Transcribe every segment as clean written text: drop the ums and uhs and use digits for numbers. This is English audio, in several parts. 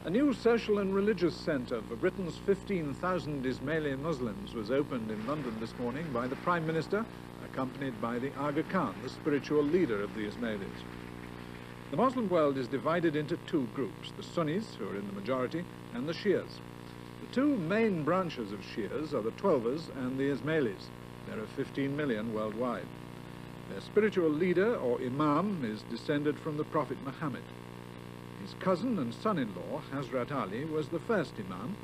A new social and religious centre for Britain's 15,000 Ismaili Muslims was opened in London this morning by the Prime Minister, accompanied by the Aga Khan, the spiritual leader of the Ismailis. The Muslim world is divided into two groups, the Sunnis, who are in the majority, and the Shias. The two main branches of Shias are the Twelvers and the Ismailis. There are 15 million worldwide. Their spiritual leader, or Imam, is descended from the Prophet Muhammad. His cousin and son-in-law, Hazrat Ali, was the first Imam.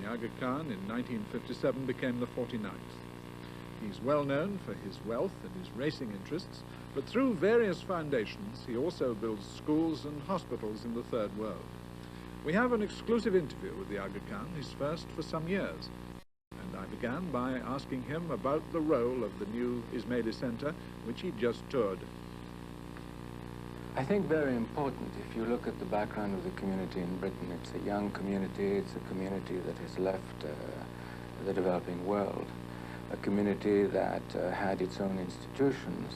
The Aga Khan in 1957 became the 49th. He's well known for his wealth and his racing interests, but through various foundations he also builds schools and hospitals in the Third World. We have an exclusive interview with the Aga Khan, his first for some years. And I began by asking him about the role of the new Ismaili Center, which he just toured. I think very important. If you look at the background of the community in Britain, it's a young community, it's a community that has left the developing world, a community that had its own institutions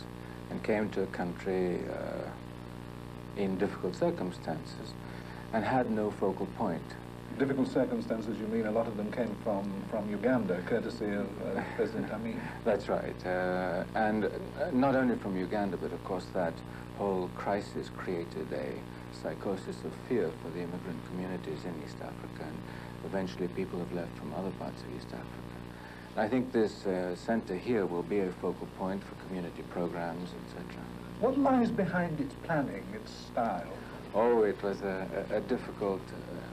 and came to a country in difficult circumstances and had no focal point. Difficult circumstances, you mean a lot of them came from Uganda, courtesy of President Amyn? That's right. And not only from Uganda, but of course that whole crisis created a psychosis of fear for the immigrant communities in East Africa, and eventually people have left from other parts of East Africa. I think this center here will be a focal point for community programs, etc. What lies behind its planning, its style? Oh, it was a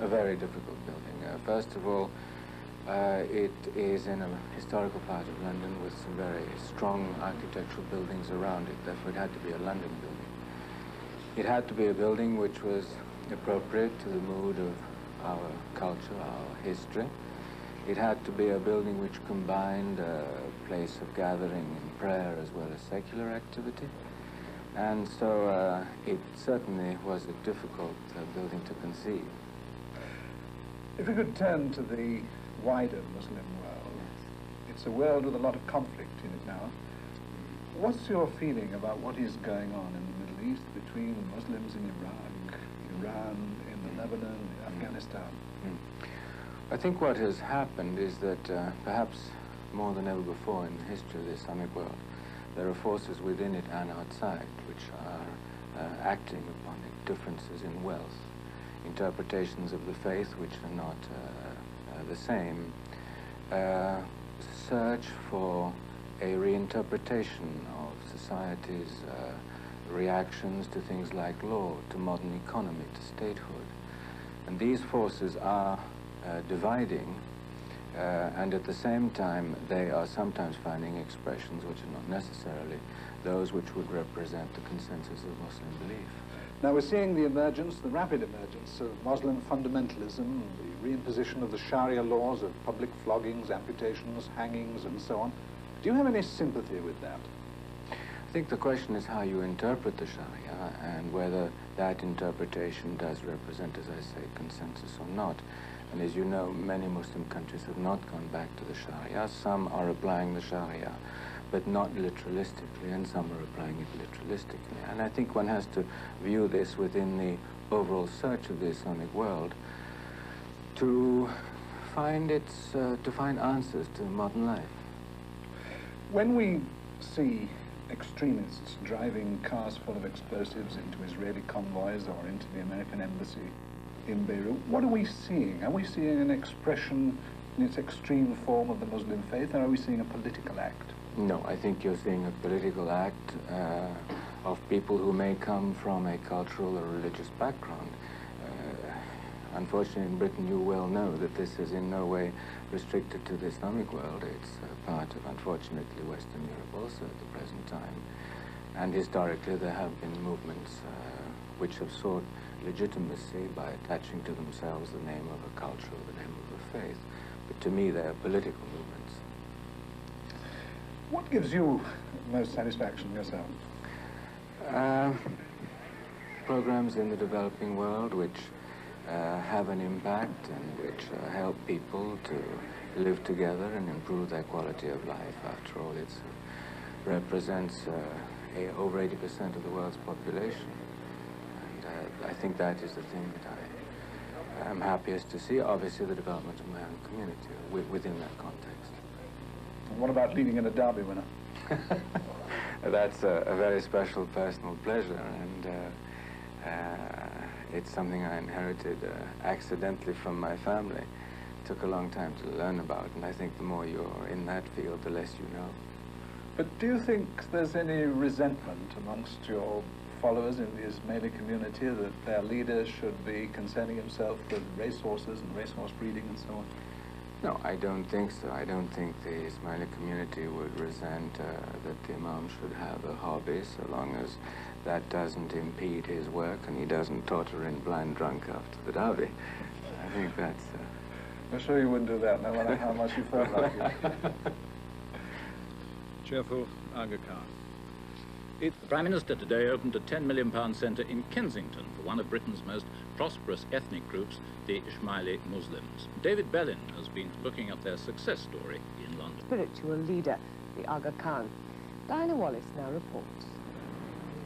very difficult building. First of all, it is in a historical part of London with some very strong architectural buildings around it, therefore it had to be a London building. It had to be a building which was appropriate to the mood of our culture, our history. It had to be a building which combined a place of gathering and prayer as well as secular activity. And so it certainly was a difficult building to conceive. If we could turn to the wider Muslim world, it's a world with a lot of conflict in it now. What's your feeling about what is going on in the Middle East between Muslims in Iraq, Iran, in the Lebanon, Afghanistan? I think what has happened is that perhaps more than ever before in the history of the Islamic world, there are forces within it and outside which are acting upon it, differences in wealth, interpretations of the faith which are not the same, search for a reinterpretation of society's reactions to things like law, to modern economy, to statehood. And these forces are dividing, and at the same time they are sometimes finding expressions which are not necessarily those which would represent the consensus of Muslim belief. Now we're seeing the emergence, the rapid emergence of Muslim fundamentalism, the reimposition of the Sharia laws of public floggings, amputations, hangings and so on. Do you have any sympathy with that? I think the question is how you interpret the Sharia and whether that interpretation does represent, as I say, consensus or not. And as you know, many Muslim countries have not gone back to the Sharia. Some are applying the Sharia, but not literalistically, and some are applying it literalistically. And I think one has to view this within the overall search of the Islamic world to find answers to modern life. When we see extremists driving cars full of explosives into Israeli convoys or into the American embassy in Beirut, what are we seeing? Are we seeing an expression in its extreme form of the Muslim faith, or are we seeing a political act? No, I think you're seeing a political act of people who may come from a cultural or religious background. Unfortunately, in Britain, you well know that this is in no way restricted to the Islamic world. It's part of, unfortunately, Western Europe also at the present time. And historically, there have been movements which have sought legitimacy by attaching to themselves the name of a culture or the name of a faith. But to me, they are political movements. What gives you most satisfaction yourself? Programs in the developing world which have an impact and which help people to live together and improve their quality of life. After all, it represents over 80% of the world's population. And I think that is the thing that am happiest to see, obviously, the development of my own community within that context. And what about leading in a Derby winner? That's a very special personal pleasure, and it's something I inherited accidentally from my family. It took a long time to learn about, and I think the more you're in that field, the less you know. But do you think there's any resentment amongst your followers in the Ismaili community that their leader should be concerning himself with racehorses and racehorse breeding and so on? No, I don't think so. I don't think the Ismaili community would resent that the Imam should have a hobby, so long as that doesn't impede his work and he doesn't totter in blind drunk after the Derby. I think that's... I'm sure you wouldn't do that, no matter how much you felt like it. Cheerful Aga Khan. The Prime Minister today opened a £10 million centre in Kensington for one of Britain's most prosperous ethnic groups, the Ismaili Muslims. David Bellin has been looking at their success story in London. Spiritual leader, the Aga Khan. Diana Wallace now reports.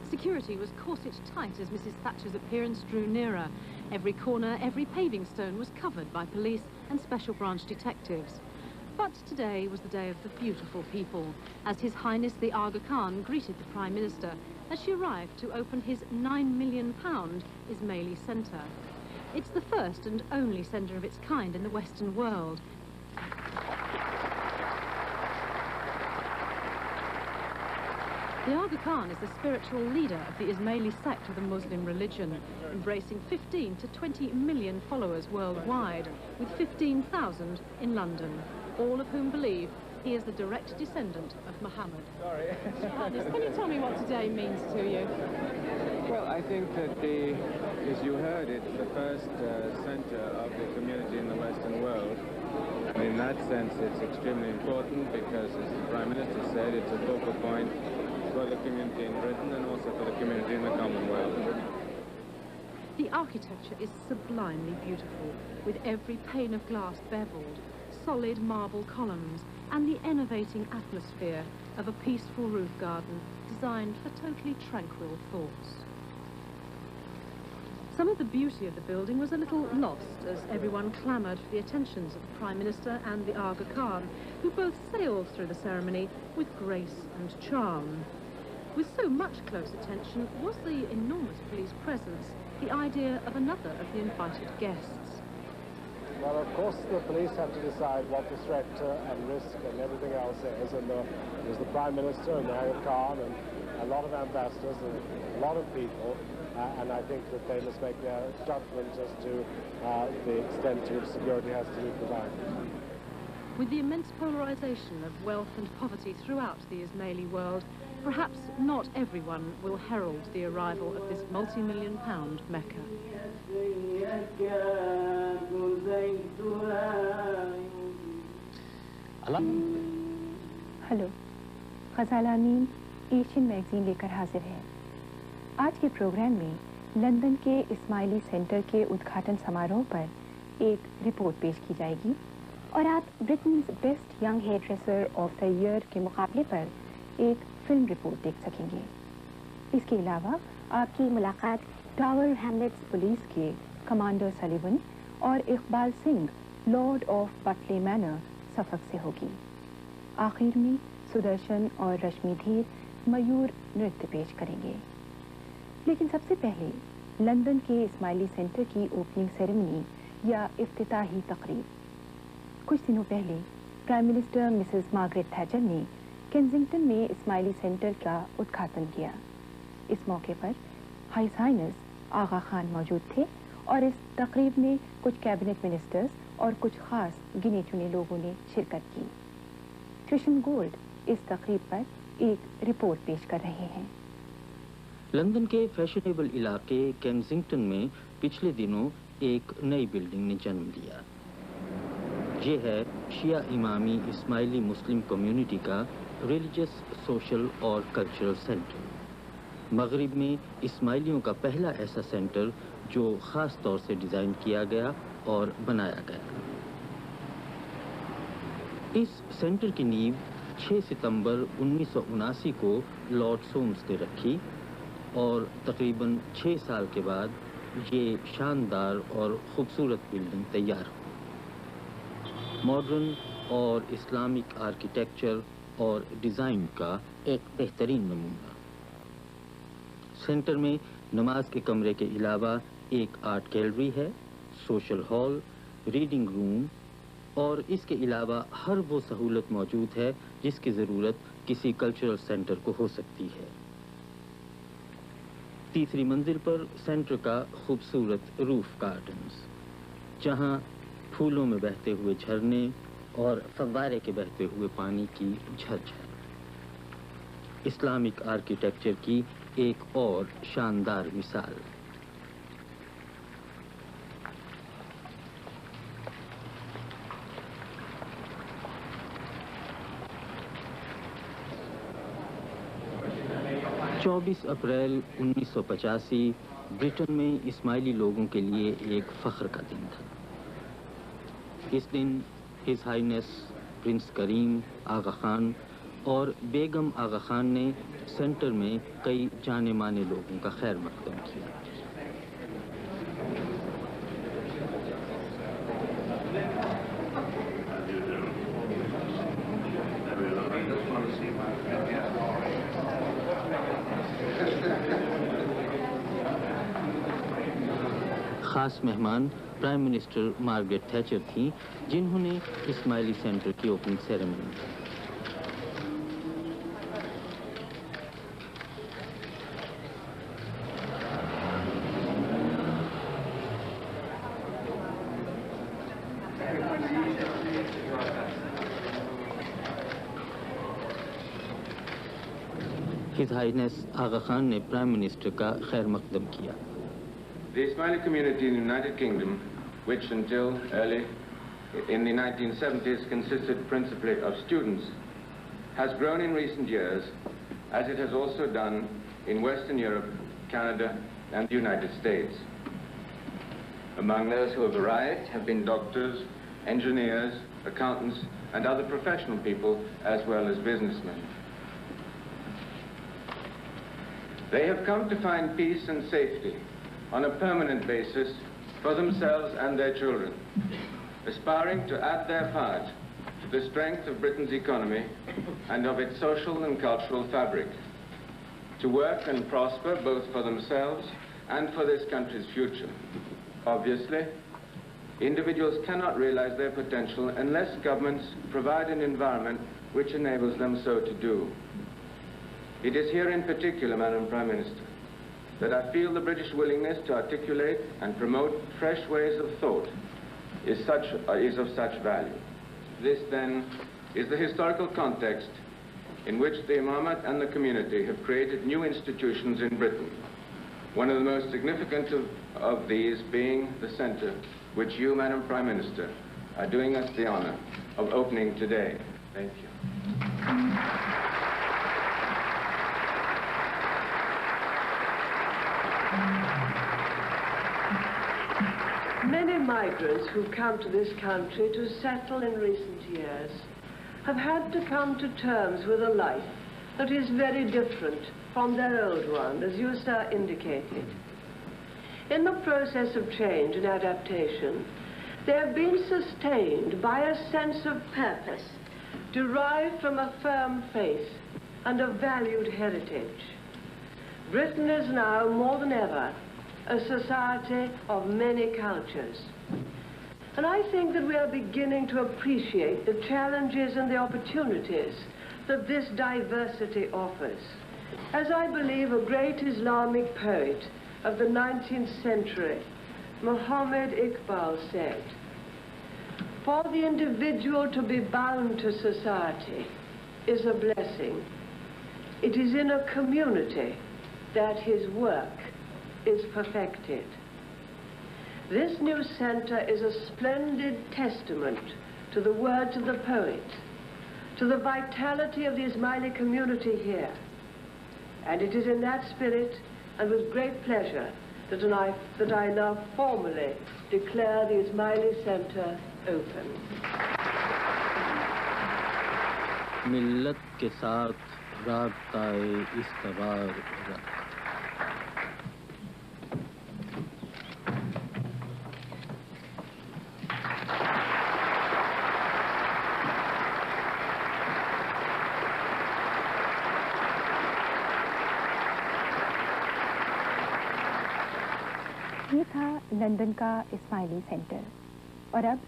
Security was corset tight as Mrs. Thatcher's appearance drew nearer. Every corner, every paving stone was covered by police and special branch detectives. But today was the day of the beautiful people, as His Highness the Aga Khan greeted the Prime Minister as she arrived to open his £9 million Ismaili Center. It's the first and only centre of its kind in the Western world. The Aga Khan is the spiritual leader of the Ismaili sect of the Muslim religion, embracing 15 to 20 million followers worldwide, with 15,000 in London, all of whom believe he is the direct descendant of Muhammad. Sorry. Can you tell me what today means to you? Well, I think that as you heard, it's the first center of the community in the Western world. And in that sense, it's extremely important because, as the Prime Minister said, it's a focal point for the community in Britain and also for the community in the Commonwealth. The architecture is sublimely beautiful, with every pane of glass beveled, solid marble columns, and the enervating atmosphere of a peaceful roof garden designed for totally tranquil thoughts. Some of the beauty of the building was a little lost as everyone clamoured for the attentions of the Prime Minister and the Aga Khan, who both sailed through the ceremony with grace and charm. With so much close attention, was the enormous police presence the idea of another of the invited guests? Well, of course, the police have to decide what the threat and risk and everything else is, and there's the Prime Minister and the Aga Khan and a lot of ambassadors and a lot of people, and I think that they must make their judgment as to the extent to which security has to be provided. With the immense polarization of wealth and poverty throughout the Ismaili world, perhaps not everyone will herald the arrival of this multi-million-pound Mecca. Hello, Ghazal Amin Asian magazine लेकर हाजिर है। आज के programme में London के Ismaili centre के उद्घाटन समारोह पर एक रिपोर्ट पेश की जाएगी और आप Britain's best young hairdresser of the year के मुकाबले पर एक फिल्म रिपोर्ट देख सकेंगे। इसके अलावा आपकी मुलाकात टावर हैमलेट्स पुलिस के कमांडर सलीवन और इकबाल सिंह लॉर्ड ऑफ बटले मैनर सफक से होगी। आखिर में सुदर्शन और रश्मिधीर मयूर नृत्य पेश करेंगे। लेकिन सबसे पहले लंदन के इस्माइली सेंटर की ओपनिंग सेरेमनी या इफ्तिताही तकरीब। कुछ दिनों पहले prime minister Mrs Margaret Thatcher ने केंसिंगटन में इस्माइली सेंटर का उद्घाटन किया। इस मौके पर हिज हाइनेस आगा खान मौजूद थे और इस तकरीब में कुछ कैबिनेट मिनिस्टर्स और कुछ खास गिने चुने लोगों ने शिरकत की। कृष्ण गोल्ड इस तकरीब पर एक रिपोर्ट पेश कर रहे हैं। लंदन के फैशनेबल इलाके केंसिंगटन में पिछले दिनों एक नई बिल्डिंग ने जन्म लिया। ये है शिया इमामी इस्माइली मुस्लिम कम्युनिटी का रिलीजियस, सोशल और कल्चरल सेंटर। मगरिब में इस्माइलियों का पहला ऐसा सेंटर जो ख़ास तौर से डिज़ाइन किया गया और बनाया गया। इस सेंटर की नींव 6 सितंबर 1979 को लॉर्ड सोम्स ने रखी और तकरीबन 6 साल के बाद ये शानदार और ख़ूबसूरत बिल्डिंग तैयार हो। मॉडर्न और इस्लामिक आर्किटेक्चर और डिज़ाइन का एक बेहतरीन नमूना। सेंटर में नमाज के कमरे के अलावा एक आर्ट गैलरी है, सोशल हॉल, रीडिंग रूम और इसके अलावा हर वो सहूलत मौजूद है जिसकी ज़रूरत किसी कल्चरल सेंटर को हो सकती है। तीसरी मंजिल पर सेंटर का खूबसूरत रूफ गार्डन्स, जहां फूलों में बहते हुए झरने और फव्वारे के बहते हुए पानी की झरझर, इस्लामिक आर्किटेक्चर की एक और शानदार मिसाल। चौबीस अप्रैल 1985 ब्रिटेन में इस्माइली लोगों के लिए एक फ़ख्र का दिन था। इस दिन हिज हाइनेस प्रिंस करीम आगा खान और बेगम आगा खान ने सेंटर में कई जाने माने लोगों का खैर मकदम किया। खास मेहमान प्राइम मिनिस्टर मार्गरेट थैचर थी, जिन्होंने इस्माइली सेंटर की ओपनिंग सेरेमनी की। हिज हाइनेस आगा खान ने प्राइम मिनिस्टर का खैर मकदम किया। The Ismaili community in the United Kingdom, which until early in the 1970s consisted principally of students, has grown in recent years, as it has also done in Western Europe, Canada, and the United States. Among those who have arrived have been doctors, engineers, accountants, and other professional people, as well as businessmen. They have come to find peace and safety on a permanent basis for themselves and their children, aspiring to add their part to the strength of Britain's economy and of its social and cultural fabric, to work and prosper both for themselves and for this country's future. Obviously, individuals cannot realize their potential unless governments provide an environment which enables them so to do. It is here in particular, Madam Prime Minister, that I feel the British willingness to articulate and promote fresh ways of thought is of such value. This, then, is the historical context in which the Imamat and the community have created new institutions in Britain, one of the most significant of these being the centre which you, Madam Prime Minister, are doing us the honour of opening today. Thank you. Many migrants who've come to this country to settle in recent years have had to come to terms with a life that is very different from their old one, as you, sir, indicated. In the process of change and adaptation, they have been sustained by a sense of purpose derived from a firm faith and a valued heritage. Britain is now, more than ever, a society of many cultures. And I think that we are beginning to appreciate the challenges and the opportunities that this diversity offers. As I believe a great Islamic poet of the 19th century, Muhammad Iqbal, said, "For the individual to be bound to society is a blessing. It is in a community that his work is perfected." This new centre is a splendid testament to the words of the poet, to the vitality of the Ismaili community here. And it is in that spirit and with great pleasure that I now formally declare the Ismaili Centre open. मिल्लत के साथ राब्ताए इस्तवार रख। ये था London का Ismaili centre और अब